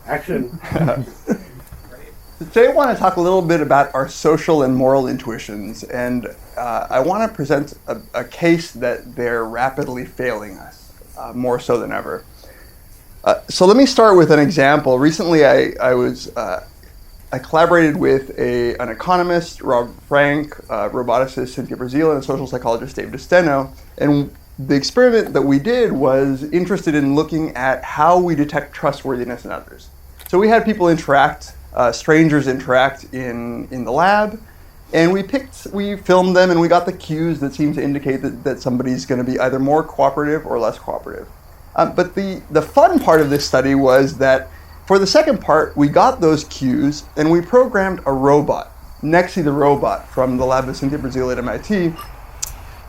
Action. Today I want to talk a little bit about our social and moral intuitions, and I want to present a case that they're rapidly failing us, more so than ever. So let me start with an example. Recently I collaborated with an economist, Rob Frank, roboticist Cynthia Brazil, and a social psychologist, David Esteno, and the experiment that we did was interested in looking at how we detect trustworthiness in others. So we had people interact, strangers interact in the lab, and we filmed them, and we got the cues that seemed to indicate that somebody's going to be either more cooperative or less cooperative. But the fun part of this study was that for the second part, we got those cues, and we programmed a robot, Nexi the robot from the lab of Cynthia Brazil at MIT,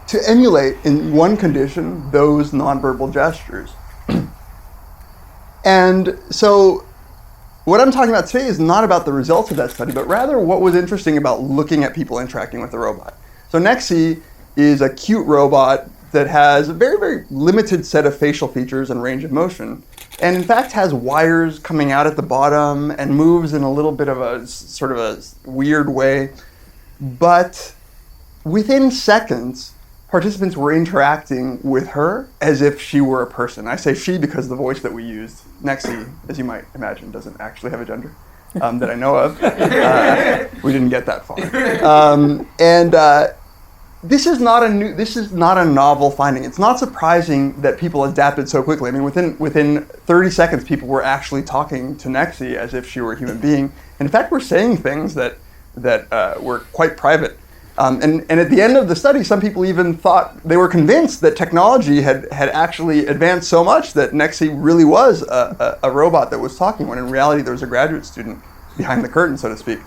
to emulate, in one condition, those nonverbal gestures. And so what I'm talking about today is not about the results of that study, but rather what was interesting about looking at people interacting with the robot. So Nexi is a cute robot that has a very, very limited set of facial features and range of motion, and in fact has wires coming out at the bottom and moves in a little bit of a sort of a weird way. But within seconds, participants were interacting with her as if she were a person. I say she because the voice that we used, Nexi, as you might imagine, doesn't actually have a gender that I know of. We didn't get that far. This is not a novel finding. It's not surprising that people adapted so quickly. I mean, within 30 seconds, people were actually talking to Nexi as if she were a human being. And in fact, we're saying things that were quite private. And at the end of the study, some people even thought, they were convinced that technology had actually advanced so much that Nexi really was a robot that was talking, when in reality there was a graduate student behind the curtain, so to speak.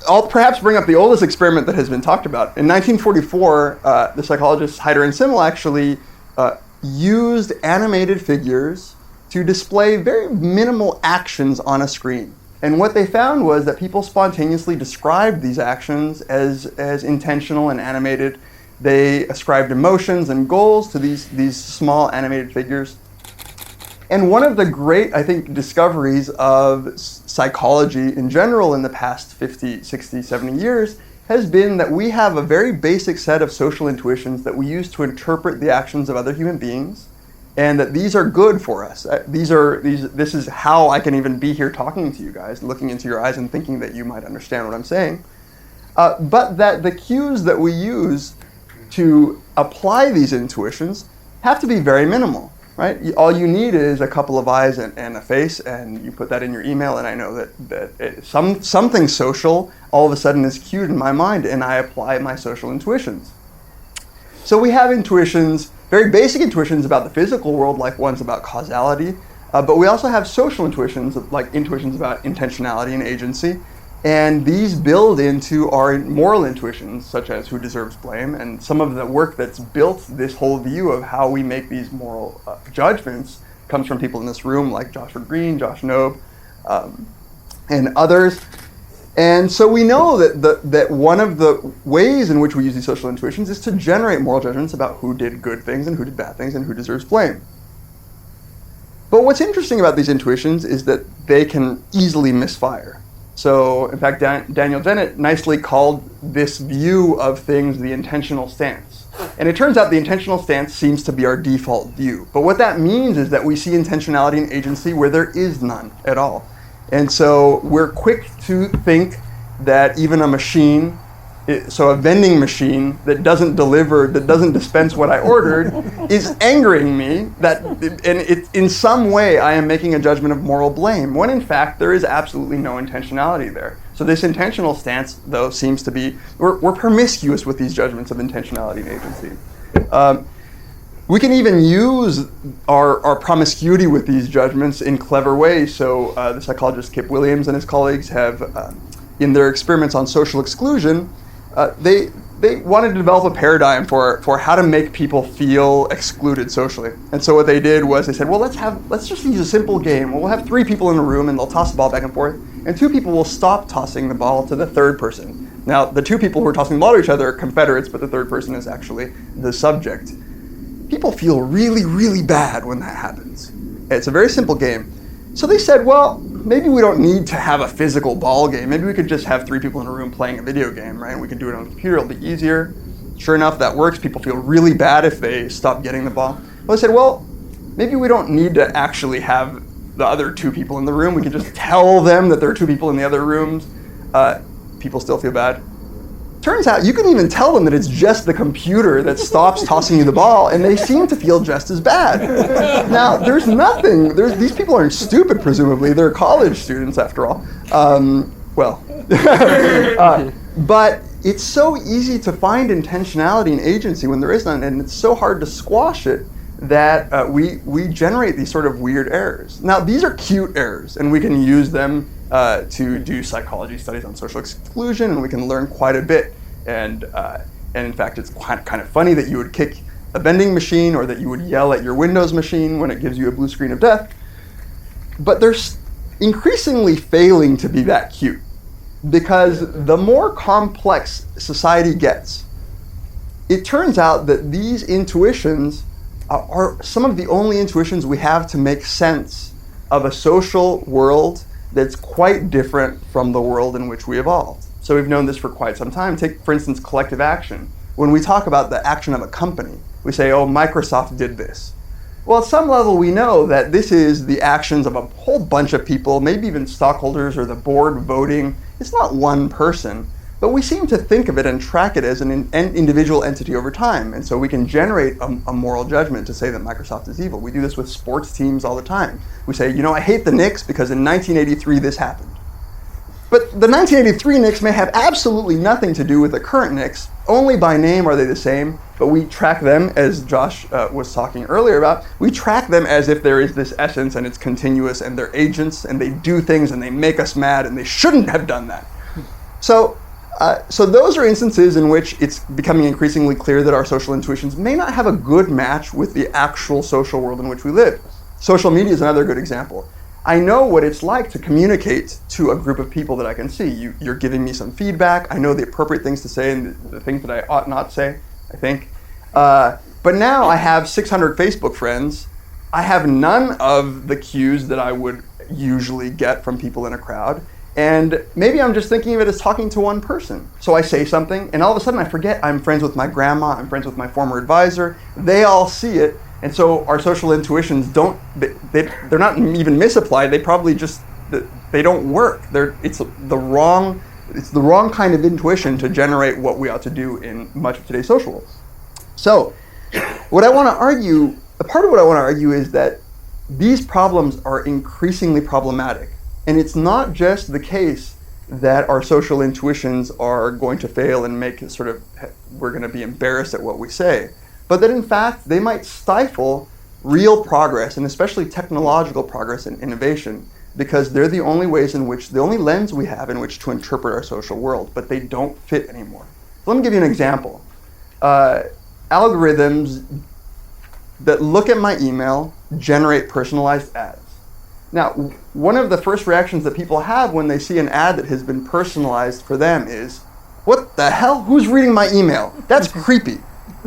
I'll perhaps bring up the oldest experiment that has been talked about. In 1944, the psychologists Heider and Simmel actually used animated figures to display very minimal actions on a screen. And what they found was that people spontaneously described these actions as intentional and animated. They ascribed emotions and goals to these small animated figures. And one of the great, I think, discoveries of psychology in general in the past 50, 60, 70 years has been that we have a very basic set of social intuitions that we use to interpret the actions of other human beings, and that these are good for us. This is how I can even be here talking to you guys, looking into your eyes and thinking that you might understand what I'm saying. But that the cues that we use to apply these intuitions have to be very minimal. Right? All you need is a couple of eyes and a face, and you put that in your email, and I know that something social all of a sudden is cued in my mind, and I apply my social intuitions. So we have intuitions, very basic intuitions about the physical world, like ones about causality, but we also have social intuitions, like intuitions about intentionality and agency. And these build into our moral intuitions, such as who deserves blame. And some of the work that's built this whole view of how we make these moral judgments comes from people in this room, like Joshua Green, Josh Knobe, and others. And so we know that one of the ways in which we use these social intuitions is to generate moral judgments about who did good things and who did bad things and who deserves blame. But what's interesting about these intuitions is that they can easily misfire. So, in fact, Daniel Dennett nicely called this view of things the intentional stance. And it turns out the intentional stance seems to be our default view. But what that means is that we see intentionality and agency where there is none at all. And so we're quick to think that even a machine, so a vending machine that doesn't dispense what I ordered, is angering me, and in some way I am making a judgment of moral blame, when in fact there is absolutely no intentionality there. So this intentional stance, though, seems to be, we're promiscuous with these judgments of intentionality and agency. We can even use our promiscuity with these judgments in clever ways. So the psychologist Kip Williams and his colleagues have, in their experiments on social exclusion, they wanted to develop a paradigm for how to make people feel excluded socially. And so what they did was they said, well, let's just use a simple game. We'll have 3 people in a room, and they'll toss the ball back and forth, and 2 people will stop tossing the ball to the third person. Now, the 2 people who are tossing the ball to each other are confederates, but the third person is actually the subject. People feel really, really bad when that happens. It's a very simple game. So they said, well, maybe we don't need to have a physical ball game. Maybe we could just have 3 people in a room playing a video game, right? And we can do it on the computer, it'll be easier. Sure enough, that works. People feel really bad if they stop getting the ball. Well, they said, well, maybe we don't need to actually have the other 2 people in the room. We can just tell them that there are 2 people in the other rooms. People still feel bad. Turns out you can even tell them that it's just the computer that stops tossing you the ball, and they seem to feel just as bad. Now, these people aren't stupid, presumably. They're college students, after all. But it's so easy to find intentionality and agency when there is none, and it's so hard to squash it that we generate these sort of weird errors. Now, these are cute errors, and we can use them to do psychology studies on social exclusion, and we can learn quite a bit. And in fact, it's kind of funny that you would kick a vending machine or that you would yell at your Windows machine when it gives you a blue screen of death. But they're increasingly failing to be that cute, because the more complex society gets, it turns out that these intuitions are some of the only intuitions we have to make sense of a social world that's quite different from the world in which we evolved. So we've known this for quite some time. Take, for instance, collective action. When we talk about the action of a company, we say, oh, Microsoft did this. Well, at some level, we know that this is the actions of a whole bunch of people, maybe even stockholders or the board voting. It's not one person, but we seem to think of it and track it as an individual entity over time. And so we can generate a moral judgment to say that Microsoft is evil. We do this with sports teams all the time. We say, I hate the Knicks because in 1983 this happened. But the 1983 Knicks may have absolutely nothing to do with the current Knicks. Only by name are they the same, but we track them, as Josh was talking earlier about, we track them as if there is this essence and it's continuous and they're agents and they do things and they make us mad and they shouldn't have done that. So those are instances in which it's becoming increasingly clear that our social intuitions may not have a good match with the actual social world in which we live. Social media is another good example. I know what it's like to communicate to a group of people that I can see. You're giving me some feedback. I know the appropriate things to say and the things that I ought not say, I think. But now I have 600 Facebook friends. I have none of the cues that I would usually get from people in a crowd. And maybe I'm just thinking of it as talking to one person. So I say something, and all of a sudden I forget I'm friends with my grandma, I'm friends with my former advisor. They all see it. And so our social intuitions they're not even misapplied. They probably just, they don't work. It's the wrong kind of intuition to generate what we ought to do in much of today's social world. So what I want to argue, a part of what I want to argue is that these problems are increasingly problematic. And it's not just the case that our social intuitions are going to fail and make it we're going to be embarrassed at what we say. But that in fact, they might stifle real progress, and especially technological progress and innovation, because they're the only lens we have in which to interpret our social world, but they don't fit anymore. So let me give you an example. Algorithms that look at my email generate personalized ads. Now, one of the first reactions that people have when they see an ad that has been personalized for them is, what the hell? Who's reading my email? That's creepy.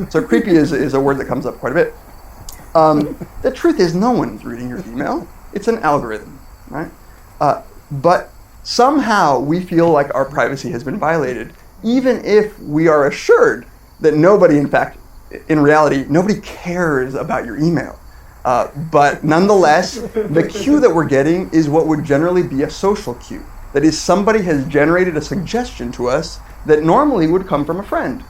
So creepy is a word that comes up quite a bit. The truth is no one's reading your email. It's an algorithm, right? But somehow we feel like our privacy has been violated, even if we are assured that nobody, in fact, in reality, nobody cares about your email. But nonetheless, the cue that we're getting is what would generally be a social cue. That is, somebody has generated a suggestion to us that normally would come from a friend.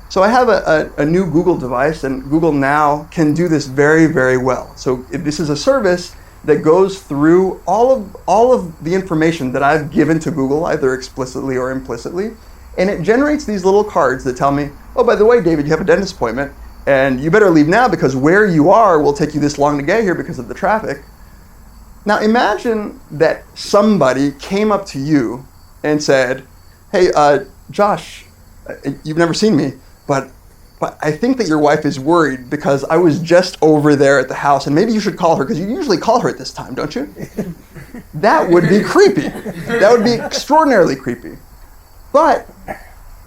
So I have a new Google device, and Google now can do this very, very well. So this is a service that goes through all of the information that I've given to Google, either explicitly or implicitly, and it generates these little cards that tell me, oh, by the way, David, you have a dentist appointment, and you better leave now because where you are will take you this long to get here because of the traffic. Now imagine that somebody came up to you and said, hey, Josh, you've never seen me, but I think that your wife is worried because I was just over there at the house, and maybe you should call her because you usually call her at this time, don't you? That would be creepy. That would be extraordinarily creepy. But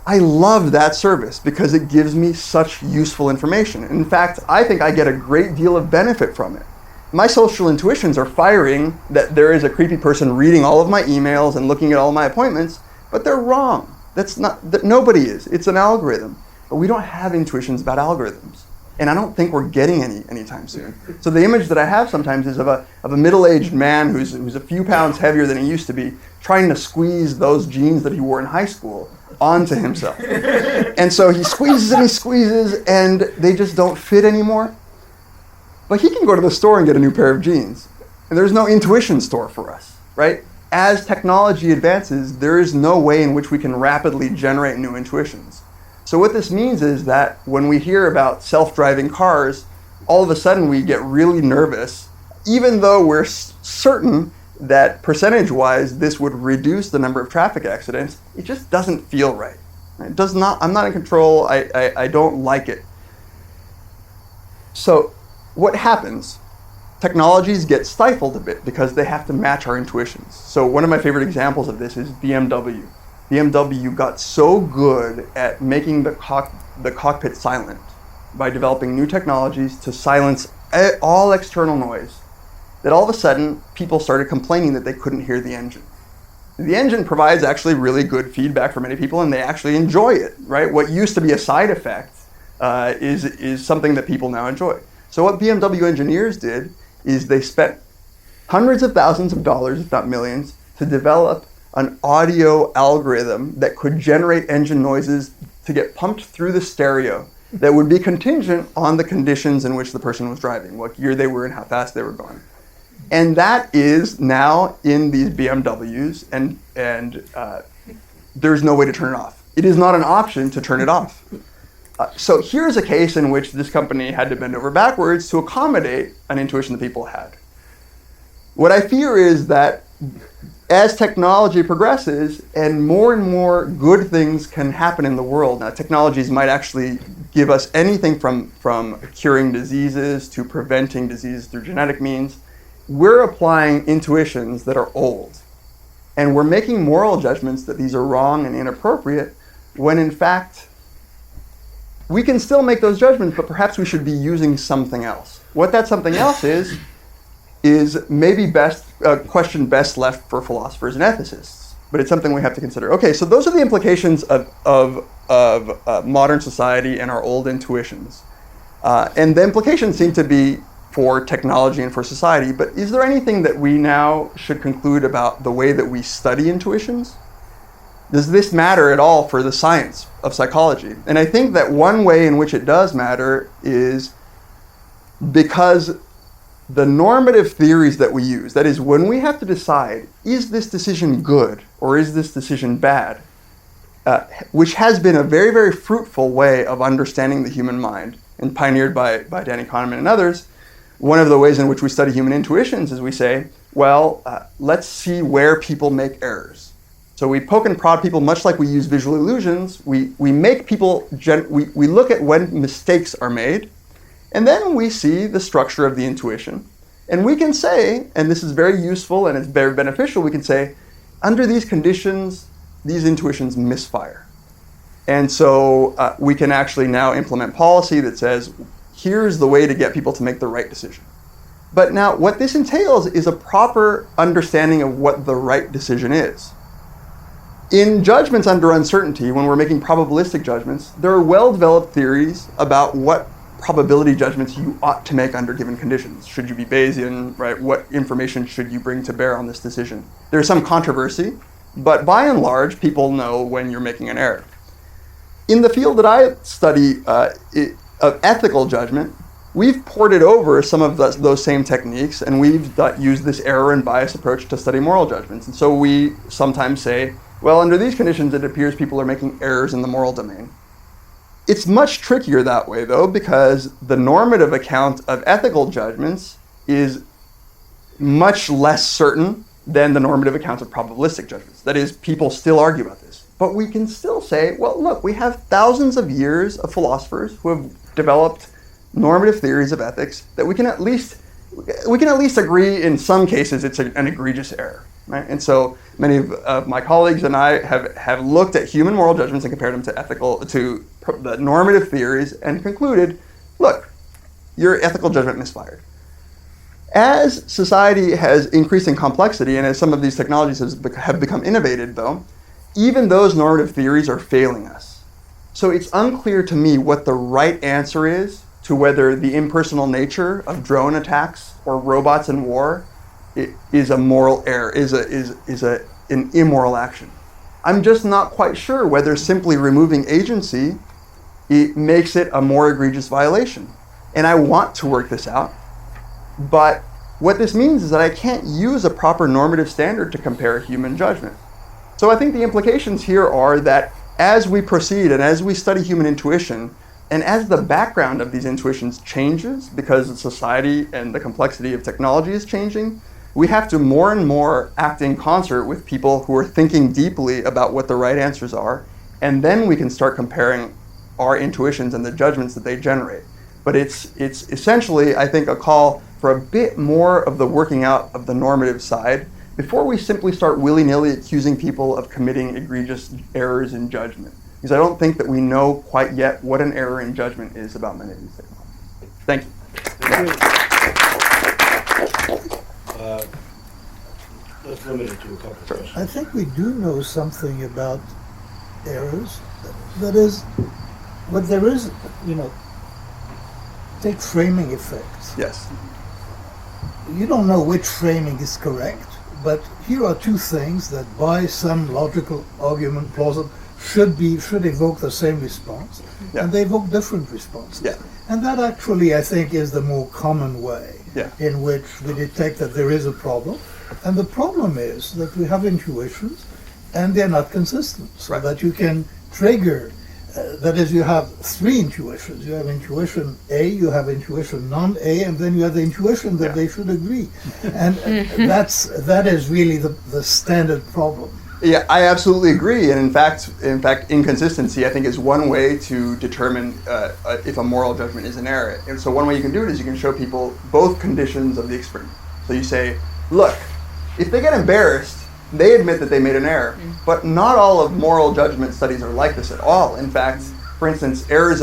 I love that service because it gives me such useful information. In fact, I think I get a great deal of benefit from it. my social intuitions are firing that there is a creepy person reading all of my emails and looking at all my appointments, but they're wrong. That nobody is. It's an algorithm. But we don't have intuitions about algorithms. And I don't think we're getting any anytime soon. So the image that I have sometimes is of a middle-aged man who's a few pounds heavier than he used to be, trying to squeeze those jeans that he wore in high school onto himself. And so he squeezes, and they just don't fit anymore. But he can go to the store and get a new pair of jeans. And there's no intuition store for us, right? As technology advances, there is no way in which we can rapidly generate new intuitions. So what this means is that when we hear about self-driving cars, all of a sudden we get really nervous, even though we're certain that percentage-wise this would reduce the number of traffic accidents. It just doesn't feel right. It does not. I'm not in control. I don't like it. So what happens? Technologies get stifled a bit because they have to match our intuitions. So one of my favorite examples of this is BMW. BMW got so good at making the cockpit silent by developing new technologies to silence all external noise that all of a sudden people started complaining that they couldn't hear the engine. The engine provides actually really good feedback for many people, and they actually enjoy it, right? What used to be a side effect is something that people now enjoy. So what BMW engineers did is they spent hundreds of thousands of dollars, if not millions, to develop an audio algorithm that could generate engine noises to get pumped through the stereo that would be contingent on the conditions in which the person was driving, what gear they were in, how fast they were going. And that is now in these BMWs, and there's no way to turn it off. It is not an option to turn it off. So here's a case in which this company had to bend over backwards to accommodate an intuition that people had. What I fear is that as technology progresses and more good things can happen in the world, now technologies might actually give us anything from curing diseases to preventing diseases through genetic means. We're applying intuitions that are old. And we're making moral judgments that these are wrong and inappropriate, when in fact, we can still make those judgments, but perhaps we should be using something else. What that something else is maybe a question best left for philosophers and ethicists. But it's something we have to consider. Okay, so those are the implications of modern society and our old intuitions. And the implications seem to be for technology and for society, but is there anything that we now should conclude about the way that we study intuitions? Does this matter at all for the science of psychology? And I think that one way in which it does matter is because the normative theories that we use, that is, when we have to decide, is this decision good or is this decision bad, which has been a very, very fruitful way of understanding the human mind and pioneered by Danny Kahneman and others. One of the ways in which we study human intuitions is we say, well, let's see where people make errors. So we poke and prod people much like we use visual illusions. We make people, we look at when mistakes are made, and then we see the structure of the intuition. And we can say, and this is very useful and it's very beneficial, we can say, under these conditions, these intuitions misfire. And so we can actually now implement policy that says, here's the way to get people to make the right decision. But now what this entails is a proper understanding of what the right decision is. In judgments under uncertainty, when we're making probabilistic judgments, there are well-developed theories about what probability judgments you ought to make under given conditions. Should you be Bayesian, right? What information should you bring to bear on this decision? There's some controversy, but by and large, people know when you're making an error. In the field that I study, of ethical judgment, we've ported over some of those same techniques, and we've used this error and bias approach to study moral judgments. And so we sometimes say, well, under these conditions, it appears people are making errors in the moral domain. It's much trickier that way, though, because the normative account of ethical judgments is much less certain than the normative account of probabilistic judgments. That is, people still argue about this. But we can still say, well, look, we have thousands of years of philosophers who have developed normative theories of ethics that we can at least agree in some cases it's an egregious error, right? And so many of my colleagues and I have looked at human moral judgments and compared them to the normative theories and concluded, look, your ethical judgment misfired. As society has increased in complexity and as some of these technologies have become innovated, though, even those normative theories are failing us. So it's unclear to me what the right answer is to whether the impersonal nature of drone attacks or robots in war is a moral error, is an immoral action. I'm just not quite sure whether simply removing agency makes it a more egregious violation. And I want to work this out. But what this means is that I can't use a proper normative standard to compare human judgment. So I think the implications here are that as we proceed and as we study human intuition, and as the background of these intuitions changes because society and the complexity of technology is changing, we have to more and more act in concert with people who are thinking deeply about what the right answers are, and then we can start comparing our intuitions and the judgments that they generate. But it's essentially, I think, a call for a bit more of the working out of the normative side before we simply start willy-nilly accusing people of committing egregious errors in judgment. Because I don't think that we know quite yet what an error in judgment is about many of these technologies. Thank you. Let's limit it to a couple of questions. I think we do know something about errors. That is, what there is, take framing effects. Yes. You don't know which framing is correct, but here are two things that by some logical argument, plausible, should evoke the same response, and they evoke different responses. Yeah. And that actually, I think, is the more common way Yeah. in which we detect that there is a problem. And the problem is that we have intuitions, and they're not consistent, so Right. that you can trigger, that is, you have three intuitions. You have intuition A, you have intuition non-A, and then you have the intuition that they should agree. And that is really the standard problem. Yeah, I absolutely agree. And in fact, inconsistency, I think, is one way to determine if a moral judgment is an error. And so one way you can do it is you can show people both conditions of the experiment. So you say, look, if they get embarrassed, they admit that they made an error. But not all of moral judgment studies are like this at all. In fact, for instance, error is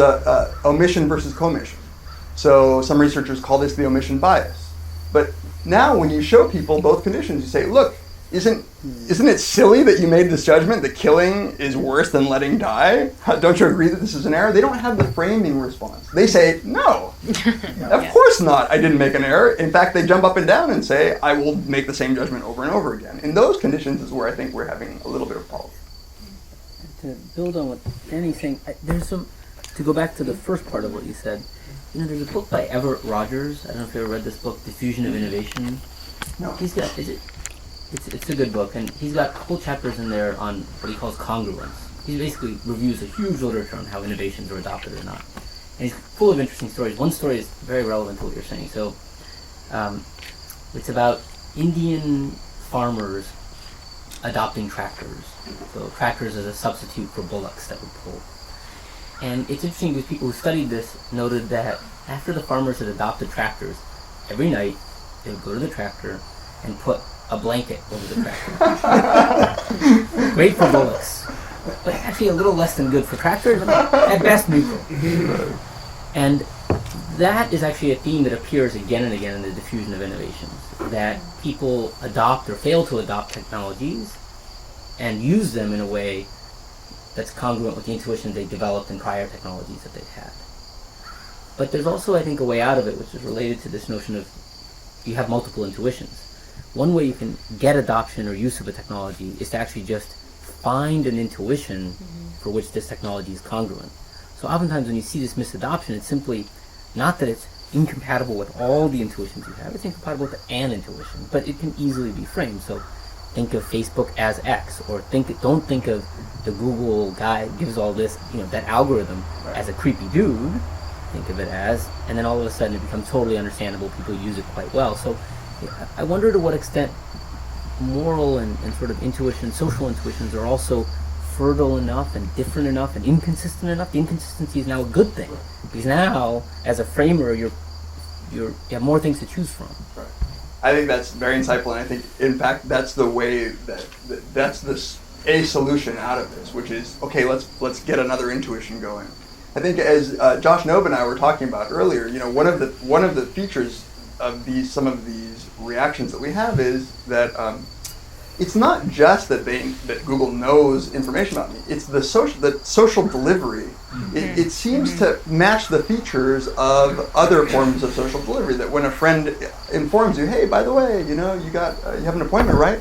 omission versus commission. So some researchers call this the omission bias. But now when you show people both conditions, you say, look, isn't it silly that you made this judgment that killing is worse than letting die? Don't you agree that this is an error? They don't have the framing response. They say, no, of course not. I didn't make an error. In fact, they jump up and down and say, I will make the same judgment over and over again. In those conditions is where I think we're having a little bit of problem. To build on what Danny's saying, to go back to the first part of what you said, there's a book by Everett Rogers. I don't know if you ever read this book, Diffusion of Innovation. No. It's a good book, and he's got a couple chapters in there on what he calls congruence. He basically reviews a huge literature on how innovations are adopted or not. And he's full of interesting stories. One story is very relevant to what you're saying. So it's about Indian farmers adopting tractors. So tractors as a substitute for bullocks that would pull. And it's interesting because people who studied this noted that after the farmers had adopted tractors, every night they would go to the tractor and put a blanket over the tractor. Great for bullocks, but actually a little less than good for tractors, at best neutral. And that is actually a theme that appears again and again in the diffusion of innovations, that people adopt or fail to adopt technologies and use them in a way that's congruent with the intuition they developed in prior technologies that they've had. But there's also, I think, a way out of it, which is related to this notion of you have multiple intuitions. One way you can get adoption or use of a technology is to actually just find an intuition for which this technology is congruent. So oftentimes when you see this misadoption, it's simply not that it's incompatible with all the intuitions you have, it's incompatible with an intuition, but it can easily be framed. So think of Facebook as X, or don't think of the Google guy gives all this, that algorithm as a creepy dude. Think of it as, and then all of a sudden it becomes totally understandable, people use it quite well. So I wonder to what extent moral and sort of intuition, social intuitions are also fertile enough and different enough and inconsistent enough. The inconsistency is now a good thing, because now, as a framer, you have more things to choose from. Right. I think that's very insightful, and I think, in fact, that's the way that's a solution out of this, which is, okay, let's get another intuition going. I think, as Josh Nove and I were talking about earlier, one of the features some of these reactions that we have is that it's not just that Google knows information about me. It's the social delivery. It seems to match the features of other forms of social delivery. That when a friend informs you, hey, by the way, you have an appointment, right?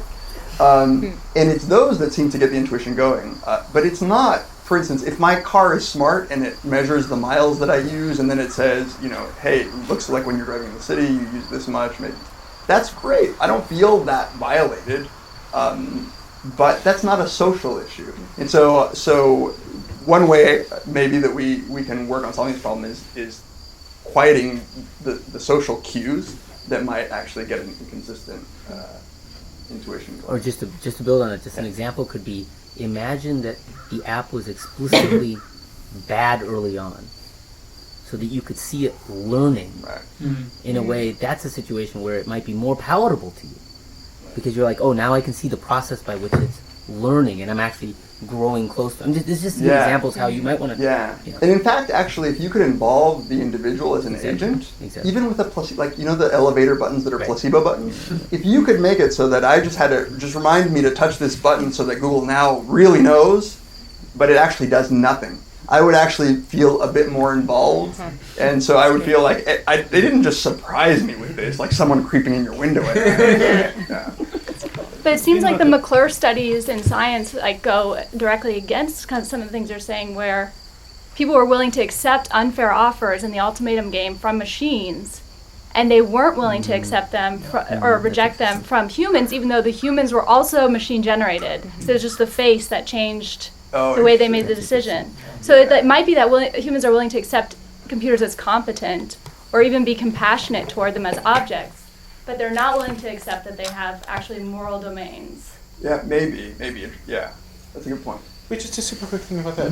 And it's those that seem to get the intuition going. But it's not. For instance, if my car is smart and it measures the miles that I use, and then it says, hey, it looks like when you're driving in the city, you use this much. Maybe that's great. I don't feel that violated. But that's not a social issue. And so one way maybe that we can work on solving this problem is quieting the social cues that might actually get an inconsistent intuition going. Or just to build on it, just an example could be, imagine that the app was explicitly bad early on, so that you could see it learning in a way. That's a situation where it might be more palatable to you, because you're like, oh, now I can see the process by which it's learning, and I'm actually growing close to. This is just examples how you might want to. Yeah, and in fact, actually, if you could involve the individual as an agent, even with a placebo, like the elevator buttons that are placebo buttons, if you could make it so that I just had to remind me to touch this button so that Google now really knows, but it actually does nothing, I would actually feel a bit more involved, and so I would feel like they didn't just surprise me with this, like someone creeping in your window. But it seems like the McClure studies in science go directly against kind of some of the things you're saying, where people were willing to accept unfair offers in the ultimatum game from machines, and they weren't willing to accept them or reject them from humans, even though the humans were also machine generated. So it's just the face that changed the way they made the decision. So it might be that humans are willing to accept computers as competent or even be compassionate toward them as objects, but they're not willing to accept that they have actually moral domains. Yeah, maybe, yeah. That's a good point. Wait, just a super quick thing about that.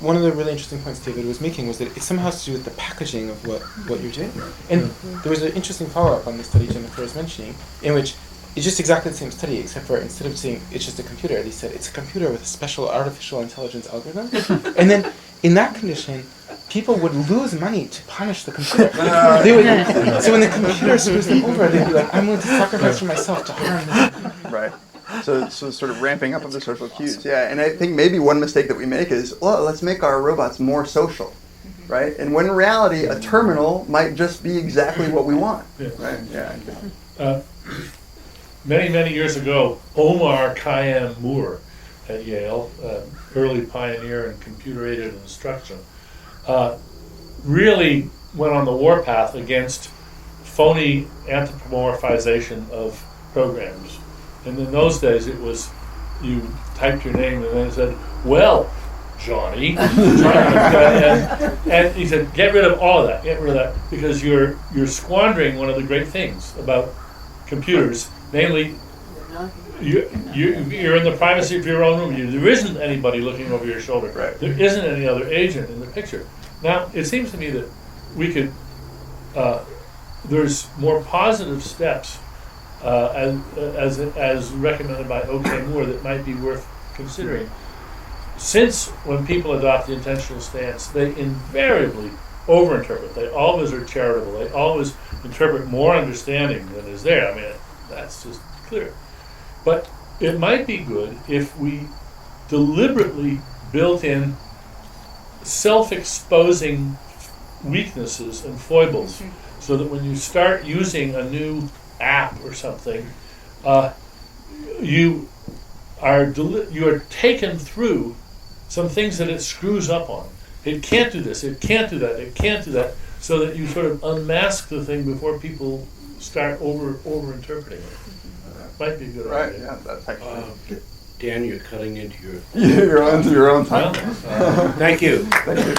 One of the really interesting points David was making was that it somehow has to do with the packaging of what you're doing. And there was an interesting follow-up on the study Jennifer was mentioning, in which it's just exactly the same study, except for instead of saying it's just a computer, they said it's a computer with a special artificial intelligence algorithm. And then in that condition, people would lose money to punish the computer. So when the computer screws them over, they'd be like, I'm willing to sacrifice for myself to harm this. Right. So sort of ramping up of the social cues. Yeah, and I think maybe one mistake that we make is, well, let's make our robots more social, right? And when in reality, a terminal might just be exactly what we want, right? Yeah. Many, many years ago, Omar Khayyam Moore at Yale, early pioneer in computer-aided instruction, really went on the warpath against phony anthropomorphization of programs. And in those days, it was, you typed your name and then it said, well, Johnny. And he said, get rid of all of that, because you're squandering one of the great things about computers, namely, you're in the privacy of your own room. There isn't anybody looking over your shoulder. Right. There isn't any other agent in the picture. Now, it seems to me that we could, there's more positive steps as recommended by O.K. Moore that might be worth considering. Since when people adopt the intentional stance, they invariably overinterpret. They always are charitable. They always interpret more understanding than is there. I mean, that's just clear. But it might be good if we deliberately built in self-exposing weaknesses and foibles, so that when you start using a new app or something, you are taken through some things that it screws up on. It can't do this, it can't do that, it can't do that, so that you sort of unmask the thing before people start over-interpreting it. Might be a good idea. Right, yeah, that's actually... Dan, you're cutting into your... You're onto your own time. Thank you. Thank you.